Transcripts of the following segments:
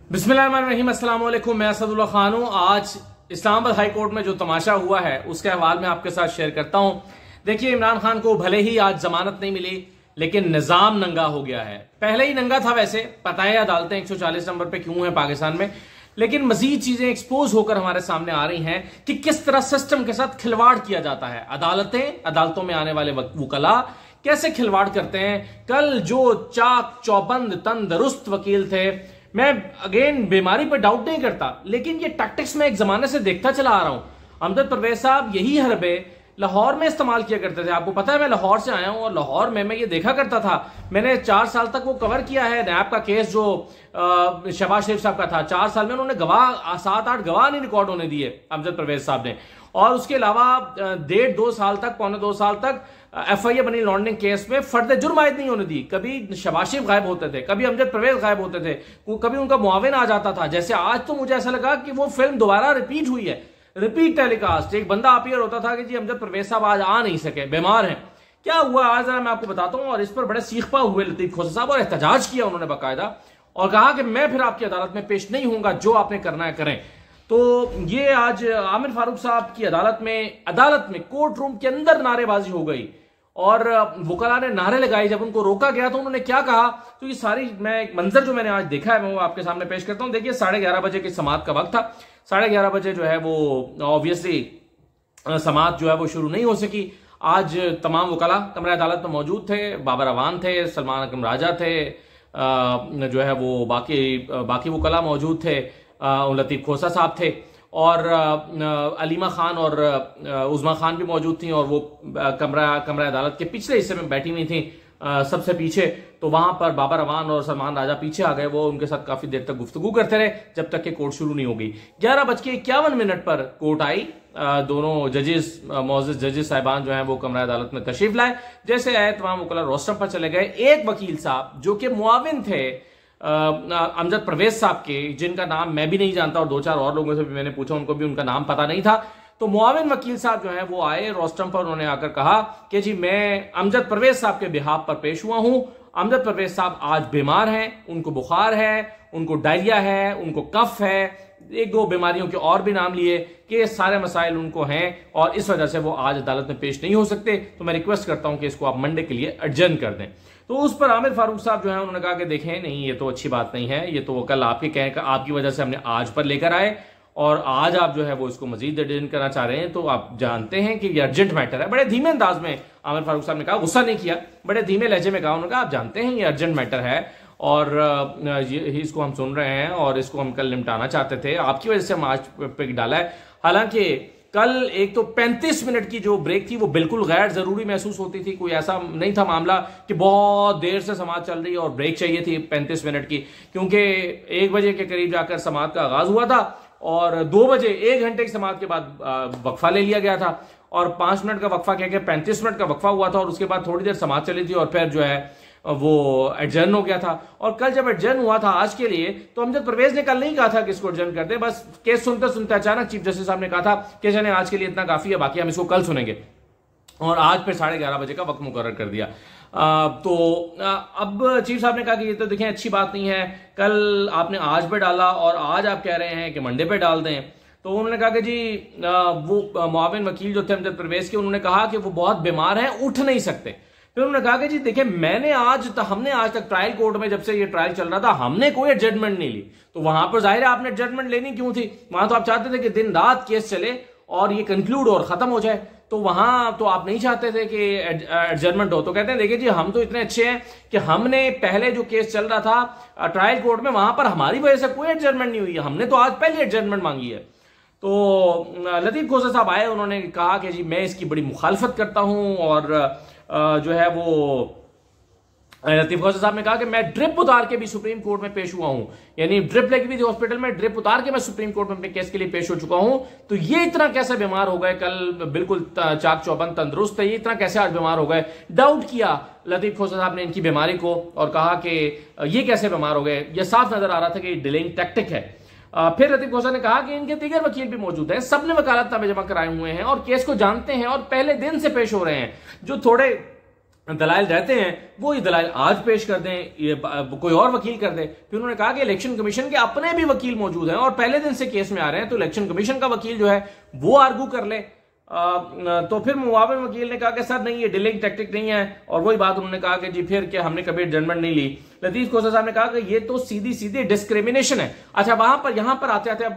बिस्मिल्लाहिर्रहमानिर्रहीम, अस्सलाम वालेकुम। मैं असदुल्लाह खान हूं। आज इस्लामाबाद हाई कोर्ट में जो तमाशा हुआ है उसके हवाले में आपके साथ शेयर करता हूं। देखिए, इमरान खान को भले ही आज जमानत नहीं मिली, लेकिन निजाम नंगा हो गया है। पहले ही नंगा था, वैसे पता है अदालतें 140 नंबर पे क्यों हैं पाकिस्तान में, लेकिन मजीद चीजें एक्सपोज होकर हमारे सामने आ रही हैं कि किस तरह सिस्टम के साथ खिलवाड़ किया जाता है। अदालतों में आने वाले वकला कैसे खिलवाड़ करते हैं। कल जो चाक चौबंद तंदुरुस्त वकील थे, मैं अगेन बीमारी पर डाउट नहीं करता, लेकिन ये टैक्टिक्स में एक जमाने से देखता चला आ रहा हूं। अमजद परवेज साहब यही हरबे लाहौर में इस्तेमाल किया करते थे। आपको पता है मैं लाहौर से आया हूं और लाहौर में मैं ये देखा करता था। मैंने 4 साल तक वो कवर किया है। नैब का केस जो शहबाज शरीफ साहब का था, 4 साल में उन्होंने गवाह 7-8 गवाह नहीं रिकॉर्ड होने दिए अमजद परवेज साहब ने। और उसके अलावा 1.5-2 साल तक, पौने 2 साल तक FIA मनी लॉन्ड्रिंग केस में फर्द जुर्म आयद नहीं होने दी। कभी शहबाज शरीफ गायब होते थे, कभी अमजद परवेज गायब होते थे, कभी उनका मुआविन आ जाता था। जैसे आज तो मुझे ऐसा लगा कि वो फिल्म दोबारा रिपीट हुई है, रिपीट टेलीकास्ट। एक बंदा अपीयर होता था कि जी अमजद परवेज साहब आज आ नहीं सके, बीमार हैं। क्या हुआ आज जरा मैं आपको बताता हूं। और इस पर बड़े सीखपा हुए लतीफ खोसा साहब, और एहतजाज किया उन्होंने बाकायदा, और कहा कि मैं फिर आपकी अदालत में पेश नहीं होऊंगा, जो आपने करना है करें। तो ये आज आमिर फारूक साहब की अदालत में कोर्ट रूम के अंदर नारेबाजी हो गई और वकला ने नारे लगाए। जब उनको रोका गया तो उन्होंने क्या कहा, तो ये सारी मैं एक मंजर जो मैंने आज देखा है मैं वो आपके सामने पेश करता हूं। देखिए, 11:30 बजे की समात का वक्त था। 11:30 बजे जो है वो ऑब्वियसली समात जो है वो शुरू नहीं हो सकी। आज तमाम वकला कमरा अदालत में मौजूद थे। बाबर अवान थे, सलमान अकरम राजा थे, जो है वो बाकी वकला मौजूद थे, लतीफ खोसा साहब थे, और अलीमा खान और उज़मा खान भी मौजूद थी। और वो कमरा अदालत के पिछले हिस्से में बैठी हुई थी, सबसे पीछे। तो वहां पर बाबर अवान और सलमान राजा पीछे आ गए। वो उनके साथ काफी देर तक गुफ्तगू करते रहे जब तक कि कोर्ट शुरू नहीं हो गई। 11:51 पर कोर्ट आई। दोनों जजेस, मौजूद जजेस साहिबान जो हैं वो कमरा अदालत में तशरीफ लाए। जैसे आए तमाम वकला रोस्टर पर चले गए। एक वकील साहब जो कि मुआविन थे अमजद परवेज साहब के, जिनका नाम मैं भी नहीं जानता और 2-4 और लोगों से भी मैंने पूछा, उनको भी उनका नाम पता नहीं था। तो मुआविन वकील साहब जो हैं वो आए रोस्टम पर। उन्होंने आकर कहा कि जी मैं अमजद परवेज साहब के बिहाफ पर पेश हुआ हूं। अमजद परवेज साहब आज बीमार हैं, उनको बुखार है, उनको डायरिया है, उनको कफ है, 1-2 बीमारियों के और भी नाम लिए कि सारे मसाइल उनको हैं और इस वजह से वो आज अदालत में पेश नहीं हो सकते। तो मैं रिक्वेस्ट करता हूं कि इसको आप मंडे के लिए एडजर्न कर दें। तो उस पर आमिर फारूक साहब जो है उन्होंने कहा कि देखें, नहीं ये तो अच्छी बात नहीं है, ये तो कल आपके कहें आपकी वजह से हमने आज पर लेकर आए और आज आप जो है वो इसको मजीद एडजर्न करना चाह रहे हैं। तो आप जानते हैं कि ये अर्जेंट मैटर है। बड़े धीमे अंदाज में आमिर फारूक साहब ने कहा, गुस्सा नहीं किया, बड़े धीमे लहजे में कहा। उन्होंने कहा आप जानते हैं ये अर्जेंट मैटर है और इसको हम सुन रहे हैं और इसको हम कल निपटाना चाहते थे, आपकी वजह से हम आज पे डाला है। हालांकि कल एक तो 35 मिनट की जो ब्रेक थी वो बिल्कुल गैर जरूरी महसूस होती थी। कोई ऐसा नहीं था मामला कि बहुत देर से समात चल रही है और ब्रेक चाहिए थी 35 मिनट की, क्योंकि 1 बजे के करीब जाकर समात का आगाज हुआ था और 2 बजे 1 घंटे की समात के बाद वक्फा ले लिया गया था और 5 मिनट का वक्फा कह के 35 मिनट का वक्फा हुआ था और उसके बाद थोड़ी देर समात चली थी और फिर जो है वो एडजर्न हो गया था। और कल जब एडजर्न हुआ था आज के लिए, तो अमजद परवेज ने कल नहीं कहा था कि इसको एडजर्न कर दे। बस केस सुनते सुनते अचानक चीफ जस्टिस साहब ने कहा था कि चले आज के लिए इतना काफी है, बाकी हम इसको कल सुनेंगे, और आज फिर 11:30 बजे का वक्त मुकर्रर कर दिया। अब चीफ साहब ने कहा कि ये तो देखें अच्छी बात नहीं है, कल आपने आज पे डाला और आज आप कह रहे हैं कि मंडे पे डाल दें। तो उन्होंने कहा कि जी वो मुआविन वकील जो थे अमजद परवेज के, उन्होंने कहा कि वो बहुत बीमार हैं, उठ नहीं सकते। फिर उन्होंने कहा कि जी देखिए, हमने आज तक ट्रायल कोर्ट में जब से ये ट्रायल चल रहा था हमने कोई एडजमेंट नहीं ली। तो वहां पर जाहिर है आपने एडजमेंट लेनी क्यों थी? वहां तो आप चाहते थे कि दिन रात केस चले और ये कंक्लूड और खत्म हो जाए। तो वहां तो आप नहीं चाहते थे कि एडजमेंट हो। तो कहते हैं देखिए जी, हम तो इतने अच्छे हैं कि हमने पहले जो केस चल रहा था ट्रायल कोर्ट में, वहां पर हमारी वजह से कोई एडजमेंट नहीं हुई है, हमने तो आज पहले एडजमेंट मांगी है। तो लतीफ खोसा साहब आए, उन्होंने कहा कि जी मैं इसकी बड़ी मुखालफत करता हूं और जो है वो लतीफ खोसा साहब ने कहा कि मैं ड्रिप उतार के भी सुप्रीम कोर्ट में पेश हुआ हूं, यानी ड्रिप लगी हुई थी हॉस्पिटल में, ड्रिप उतार के मैं सुप्रीम कोर्ट में अपने केस के लिए पेश हो चुका हूं। तो ये इतना कैसे बीमार हो गए? कल बिल्कुल चाक चौबंद तंदुरुस्त है, ये इतना कैसे आज बीमार हो गए? डाउट किया लतीफ खोसा साहब ने इनकी बीमारी को और कहा कि ये कैसे बीमार हो गए। यह साफ नजर आ रहा था कि डिलेइंग टैक्टिक है। फिर लतीफ खोसा ने कहा कि इनके दीगर वकील भी मौजूद हैं, सबने वकालतनामे जमा कराए हुए हैं और केस को जानते हैं और पहले दिन से पेश हो रहे हैं। जो थोड़े दलाइल रहते हैं वो ये दलाइल आज पेश कर दें, ये कोई और वकील कर दे। फिर उन्होंने कहा कि इलेक्शन कमीशन के अपने भी वकील मौजूद हैं और पहले दिन से केस में आ रहे हैं, तो इलेक्शन कमीशन का वकील जो है वो आर्गू कर ले। तो फिर मुआविन वकील ने कहा कि सर नहीं, ये डिलेइंग टैक्टिक नहीं है, और वही बात उन्होंने कहा कि जी फिर क्या हमने कभी एडजमेंट नहीं ली। लतीफ खोसा साहब ने कहा कि ये तो सीधी सीधी डिस्क्रिमिनेशन है। अच्छा, वहां पर यहां पर आते आते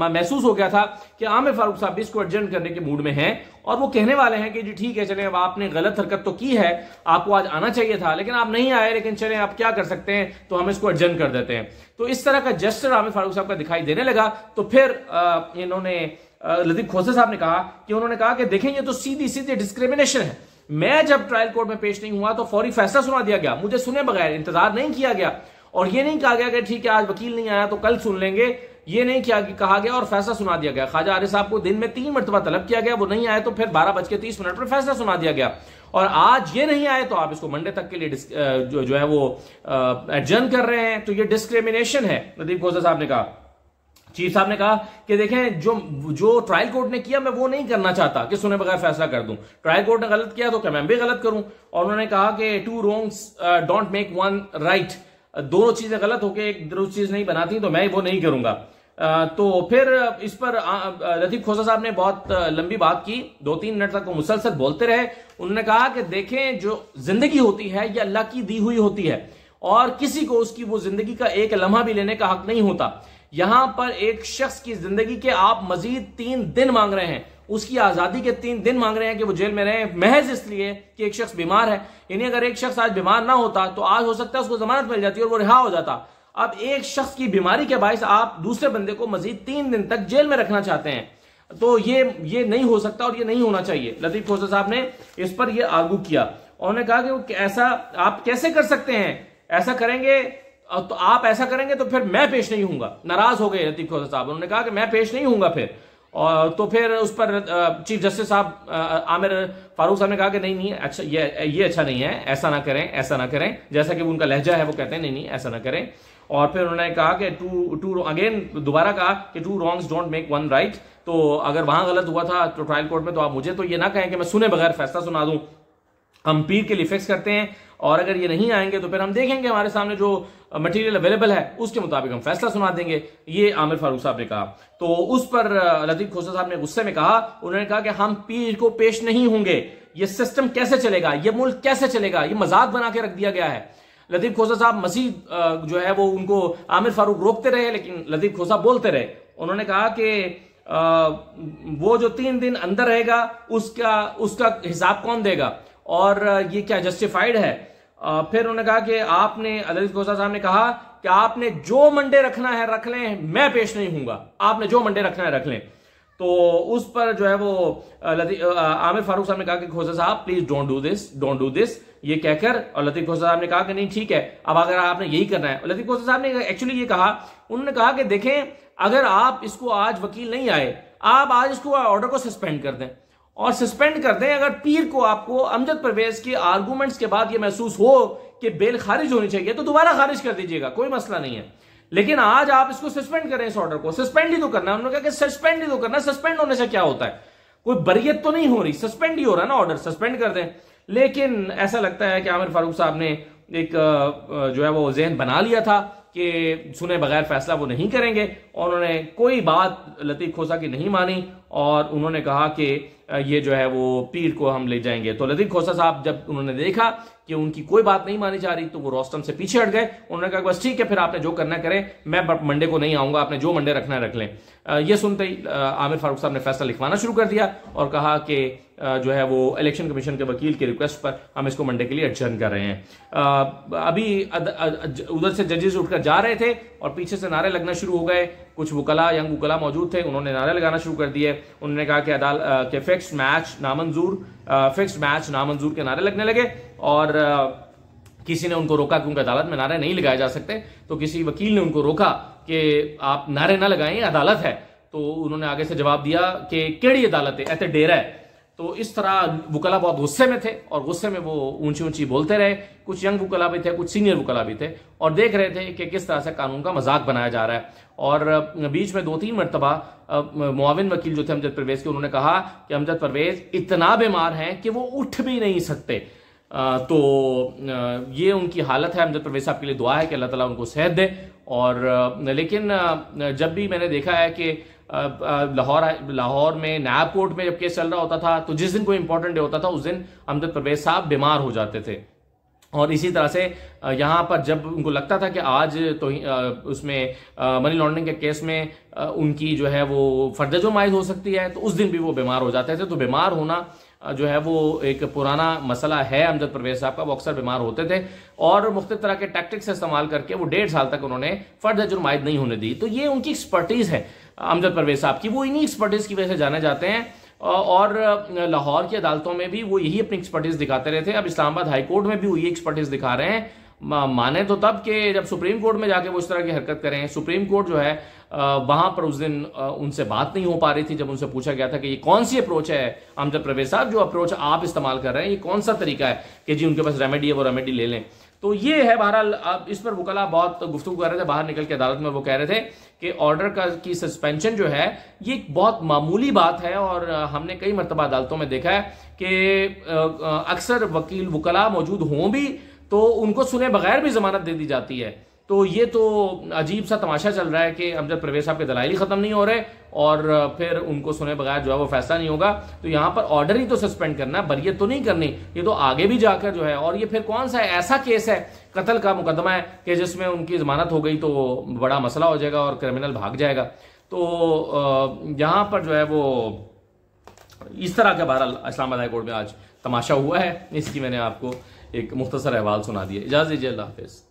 महसूस हो गया था कि आमिर फारूक साहब भी इसको एडजमेंट करने के मूड में हैं और वो कहने वाले हैं कि जी ठीक है, चलें, अब आपने गलत हरकत तो की है, आपको आज आना चाहिए था लेकिन आप नहीं आए, लेकिन चलें आप क्या कर सकते हैं, तो हम इसको एडजमेंट कर देते हैं। तो इस तरह का जेस्चर आमिर फारूक साहब का दिखाई देने लगा। तो फिर इन्होंने लतीफ खोसा साहब ने कहा कि उन्होंने कहा कि देखें, ये तो सीधी सीधी डिस्क्रिमिनेशन है। मैं जब ट्रायल कोर्ट में पेश नहीं हुआ तो फौरी फैसला सुना दिया गया, मुझे सुने बगैर इंतजार नहीं किया गया, और ये नहीं कहा गया कि ठीक है आज वकील नहीं आया तो कल सुन लेंगे, ये नहीं कहा गया और फैसला सुना दिया गया। ख्वाजा आरिफ साहब को दिन में 3 मरतबा तलब किया गया, वो नहीं आए तो फिर 12:30 पर फैसला सुना दिया गया, और आज ये नहीं आए तो आप इसको मंडे तक के लिए जो है वो एडजर्न कर रहे हैं। तो ये डिस्क्रिमिनेशन है, लतीफ खोसा साहब ने कहा। चीफ साहब ने कहा कि देखें, जो ट्रायल कोर्ट ने किया मैं वो नहीं करना चाहता कि सुने बगैर फैसला कर दूं। ट्रायल कोर्ट ने गलत किया तो क्या मैं भी गलत करूं? और उन्होंने कहा कि 2 wrongs डोंट मेक 1 right, दोनों चीजें गलत होकर एक दुरुस्त चीज नहीं बनाती, तो मैं वो नहीं करूंगा। तो फिर इस पर लतीफ खोसा साहब ने बहुत लंबी बात की, 2-3 मिनट तक वो मुसलसल बोलते रहे। उन्होंने कहा कि देखें, जो जिंदगी होती है ये अल्लाह की दी हुई होती है और किसी को उसकी वो जिंदगी का एक लम्हा भी लेने का हक नहीं होता। यहां पर एक शख्स की जिंदगी के आप मजीद 3 दिन मांग रहे हैं, उसकी आजादी के 3 दिन मांग रहे हैं कि वो जेल में रहे, महज इसलिए कि एक शख्स बीमार है। यानी अगर एक शख्स आज बीमार ना होता तो आज हो सकता है उसको जमानत मिल जाती और वो रिहा हो जाता। अब एक शख्स की बीमारी के बायस आप दूसरे बंदे को मजीद 3 दिन तक जेल में रखना चाहते हैं, तो ये नहीं हो सकता और ये नहीं होना चाहिए। लतीफ खोसा साहब ने इस पर यह आर्गू किया। उन्होंने कहा कि वो ऐसा आप कैसे कर सकते हैं, ऐसा करेंगे तो आप ऐसा करेंगे तो फिर मैं पेश नहीं होऊंगा। नाराज हो गए लतीफ खोसा साहब, उन्होंने कहा कि मैं पेश नहीं होऊंगा फिर। और तो फिर उस पर चीफ जस्टिस साहब आमिर फारूक साहब ने कहा कि नहीं अच्छा, ये अच्छा नहीं है, ऐसा ना करें, ऐसा ना करें, जैसा कि उनका लहजा है वो कहते हैं नहीं ऐसा ना करें। और फिर उन्होंने कहा कि दोबारा कहा कि 2 wrongs डोंट मेक 1 right, तो अगर वहां गलत हुआ था तो ट्रायल कोर्ट में, तो आप मुझे तो ये ना कहें कि मैं सुने बगैर फैसला सुना दूं। हम पीर के लिए फिक्स करते हैं और अगर ये नहीं आएंगे तो फिर हम देखेंगे हमारे सामने जो मटेरियल अवेलेबल है उसके मुताबिक हम फैसला सुना देंगे, ये आमिर फारूक साहब ने कहा। तो उस पर लतीफ खोसा साहब ने गुस्से में कहा, उन्होंने कहा कि हम पीर को पेश नहीं होंगे, ये सिस्टम कैसे चलेगा, ये मुल्क कैसे चलेगा, ये मजाक बना के रख दिया गया है। लतीफ खोसा साहब मजीद जो है वो उनको आमिर फारूक रोकते रहे, लेकिन लतीफ खोसा बोलते रहे। उन्होंने कहा कि वो जो 3 दिन अंदर रहेगा उसका हिसाब कौन देगा और ये क्या जस्टिफाइड है। फिर उन्होंने कहा कि आपने, लतीफ खोसा साहब ने कहा कि आपने जो मंडे रखना है रख लें, मैं पेश नहीं हूंगा, आपने जो मंडे रखना है रख लें। तो उस पर जो है वो आमिर फारूक साहब ने कहा कि खोसा साहब प्लीज डोंट डू दिस, ये कहकर, और लतीफ खोसा साहब ने कहा कि नहीं ठीक है, अब अगर आपने यही करना है। लतीफ खोसा साहब ने एक्चुअली ये कहा, उन्होंने कहा कि देखें, अगर आप इसको आज वकील नहीं आए, आप आज इसको ऑर्डर को सस्पेंड कर दें और सस्पेंड कर दें। अगर पीर को आपको अमजद परवेज के आर्गूमेंट्स के बाद ये महसूस हो कि बेल खारिज होनी चाहिए तो दोबारा खारिज कर दीजिएगा, कोई मसला नहीं है, लेकिन आज आप इसको सस्पेंड करें, इस ऑर्डर को सस्पेंड ही तो करना है। उन्होंने कहा कि सस्पेंड ही तो करना है, सस्पेंड होने से क्या होता है, कोई बरियत तो नहीं हो रही, सस्पेंड ही हो रहा है ना, ऑर्डर सस्पेंड कर दें। लेकिन ऐसा लगता है कि आमिर फारूक साहब ने एक जो है वो जहन बना लिया था कि सुने बगैर फैसला वो नहीं करेंगे, और उन्होंने कोई बात लतीफ खोसा की नहीं मानी और उन्होंने कहा कि ये जो है वो पीर को हम ले जाएंगे। तो लतीफ खोसा साहब जब उन्होंने देखा कि उनकी कोई बात नहीं मानी जा रही तो वो रोस्टम से पीछे हट गए। उन्होंने कहा बस ठीक है, फिर आपने जो करना करें, मैं मंडे को नहीं आऊंगा, आपने जो मंडे रखना है रख लें। ये सुनते ही आमिर फारूक साहब ने फैसला लिखवाना शुरू कर दिया और कहा कि जो है वो इलेक्शन कमीशन के वकील की रिक्वेस्ट पर हम इसको मंडे के लिए एडजर्न कर रहे हैं। अभी उधर से जजेस उठकर जा रहे थे और पीछे से नारे लगना शुरू हो गए। कुछ वकला, यंग वकला मौजूद थे, उन्होंने नारे लगाना शुरू कर दिए। उन्होंने कहा कि फिक्स्ड मैच नामंजूर के नारे लगने लगे और किसी ने उनको रोका क्योंकि अदालत में नारे नहीं लगाए जा सकते, तो किसी वकील ने उनको रोका कि आप नारे ना लगाएं, अदालत है। तो उन्होंने आगे से जवाब दिया कि केड़ी अदालत है, ऐसे डेरा है। तो इस तरह वकला बहुत गुस्से में थे और गुस्से में वो ऊंची ऊंची बोलते रहे। कुछ यंग वकला भी थे, कुछ सीनियर वकला भी थे और देख रहे थे कि किस तरह से कानून का मजाक बनाया जा रहा है। और बीच में 2-3 मरतबा मुआविन वकील जो थे अमजद परवेज के, उन्होंने कहा कि अमजद परवेज इतना बीमार हैं कि वो उठ भी नहीं सकते। तो ये उनकी हालत है। अमजद परवेज साहब के लिए दुआ है कि अल्लाह ताला उनको सेहत दे। और लेकिन जब भी मैंने देखा है कि लाहौर में नैब कोर्ट में जब केस चल रहा होता था तो जिस दिन कोई इंपॉर्टेंट डे होता था उस दिन अमजद परवेज साहब बीमार हो जाते थे। और इसी तरह से यहाँ पर जब उनको लगता था कि आज तो उसमें मनी लॉन्ड्रिंग के केस में उनकी जो है वो फर्द जुर्म आयद हो सकती है तो उस दिन भी वो बीमार हो जाते थे। तो बीमार होना जो है वो एक पुराना मसला है अमजद परवेज साहब का। वो अक्सर बीमार होते थे और मुख्तलिफ तरह के टैक्टिक्स इस्तेमाल करके वो 1.5 साल तक उन्होंने फर्द जुर्म आयद नहीं होने दी। तो ये उनकी एक्सपर्टीज है अमजद परवेज साहब की, वो इन्हीं एक्सपर्टीज की वजह से जाने जाते हैं। और लाहौर की अदालतों में भी वो यही अपनी एक्सपर्टीज दिखाते रहे थे। अब इस्लामाबाद हाई कोर्ट में भी वो ये एक्सपर्टीज दिखा रहे हैं। माने तो तब कि जब सुप्रीम कोर्ट में जाके वो इस तरह की हरकत करें। सुप्रीम कोर्ट जो है वहां पर उस दिन उनसे बात नहीं हो पा रही थी जब उनसे पूछा गया था कि ये कौन सी अप्रोच है अमजद परवेज साहब, जो अप्रोच आप इस्तेमाल कर रहे हैं ये कौन सा तरीका है कि जी उनके पास रेमेडी है वो रेमेडी ले लें। तो ये है बहरहाल। अब इस पर वकला बहुत गुफ्तगू कर रहे थे बाहर निकल के अदालत में। वो कह रहे थे कि ऑर्डर की सस्पेंशन जो है ये एक बहुत मामूली बात है। और हमने कई मरतबा अदालतों में देखा है कि अक्सर वकील वकला मौजूद हों भी तो उनको सुने बगैर भी जमानत दे दी जाती है। तो ये तो अजीब सा तमाशा चल रहा है कि अमजद परवेज साहब के दलाइल ही खत्म नहीं हो रहे और फिर उनको सुने बगैर जो है वो फैसला नहीं होगा। तो यहां पर ऑर्डर ही तो सस्पेंड करना है, बरियत तो नहीं करनी। ये तो आगे भी जाकर जो है, और ये फिर कौन सा ऐसा केस है, कत्ल का मुकदमा है कि जिसमें उनकी जमानत हो गई तो बड़ा मसला हो जाएगा और क्रिमिनल भाग जाएगा। तो यहां पर जो है वो इस तरह का बहरहाल इस्लामाबाद हाई कोर्ट में आज तमाशा हुआ है। इसकी मैंने आपको एक मुख्तसर अहवाल सुना दिया। इजाज़त दीजिए, अल्लाह हाफिज़।